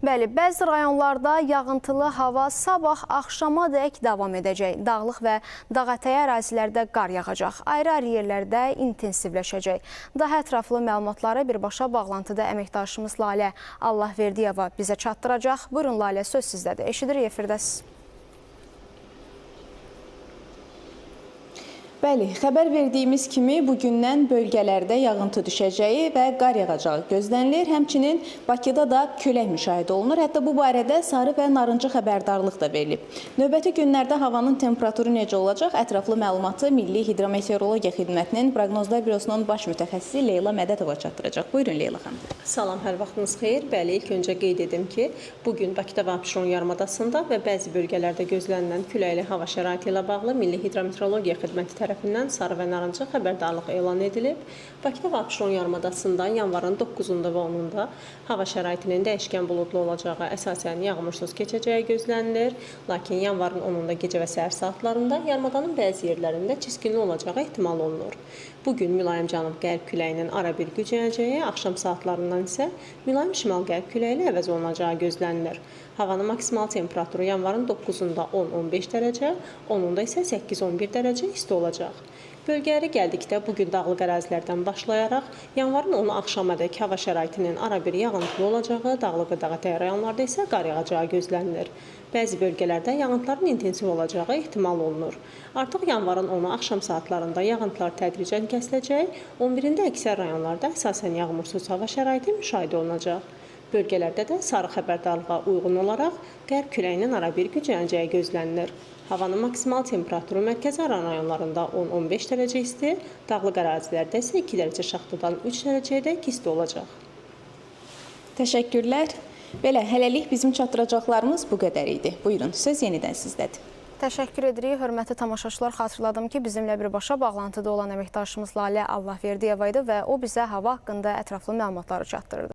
Bəli, bəzi rayonlarda yağıntılı hava sabah axşamadək davam edəcək. Dağlıq və dağətəyi ərazilərdə qar yağacaq. Ayrı-ayrı yerlərdə intensivləşəcək. Daha ətraflı məlumatları birbaşa bağlantıda əməkdaşımız Lalə Allahverdiyeva bizə çatdıracaq. Buyurun Lalə, söz sizdədir. Eşidirik, efirdəsiz. Bəli, xəbər verdiyimiz kimi bugündən bölgələrdə yağıntı düşəcəyi və qar yağacağı gözlənilir. Həmçinin Bakıda da külək müşahidə olunur. Hətta bu barədə sarı və narıncı xəbərdarlıq da verilib. Növbəti günlərdə havanın temperaturu necə olacaq? Ətraflı məlumatı Milli Hidrometeorologiya Xidmətinin Proqnozlar Bürosunun baş mütəxəssisi Leyla Mədədova çatdıracaq. Buyurun Leyla xanım. Salam, hər vaxtınız xeyir. Bəli, ilk öncə qeyd edim ki, bugün Bakıda və Abşeron yarımadasında və bəzi bölgələrdə gözlənilən küləkli hava şəraiti ilə bağlı Milli Hidrometeorologiya Xidməti tərəfindən sarı və narıncı xəbərdarlıq elan edilib. Bakıda və Abşeron yarımadasında yanvarın 9-unda və 10-unda hava şəraitinin dəyişkən buludlu olacağı, əsasən yağmursuz keçəcəyi gözlənilir. Lakin yanvarın 10-unda gecə və səhər saatlarında yarımadanın bəzi yerlərində çiskinli olacağı ehtimal olunur. Bugün mülayim cənub-qərb küləyinin ara bir güclənəcəyi, axşam saatlarından isə mülayim şimal-qərb küləyi əvəz olunacağı gözlənilir. Havanın maksimal temperaturu yanvarın 9-unda 10-15 dərəcə, 10-unda isə 8-11 dərəcə isti olacaq. Bölgələrə gəldikdə bugün dağlıq ərazilərdən başlayaraq yanvarın 10-u axşamadək hava şəraitinin ara bir yağıntılı olacağı, dağlıq və dağətəyi rayonlarda isə qar yağacağı gözlənilir. Bəzi bölgələrdə yağıntıların intensiv olacağı ehtimal olunur. Artıq yanvarın 10-u axşam saatlarında yağıntılar tədricən kəsiləcək, 11-də əksər rayonlarda əsasən yağmursuz hava şəraiti müşahidə olunacaq. Bölgələrdə də sarı xəbərdarlığa uyğun olaraq qərb küləyinin ara bir güclənəcəyi gözlənilir. Havanın maksimal temperaturu mərkəzi rayonlarında 10-15 dərəcə isti, dağlıq ərazilərdə isə 2 dərəcə şaxtadan 3 dərəcəyədək isti olacaq. Təşəkkürlər. Belə, hələlik bizim çatdıracaqlarımız bu qədər idi. Buyurun, söz yenidən sizdədir. Təşəkkür edirik. Hörmətli tamaşaçılar, xatırladım ki, bizimlə birbaşa bağlantıda olan əməkdaşımız Lalə Allahverdiyeva idi və o bizə hava haqqında ətraflı məlumatları çatdırırdı.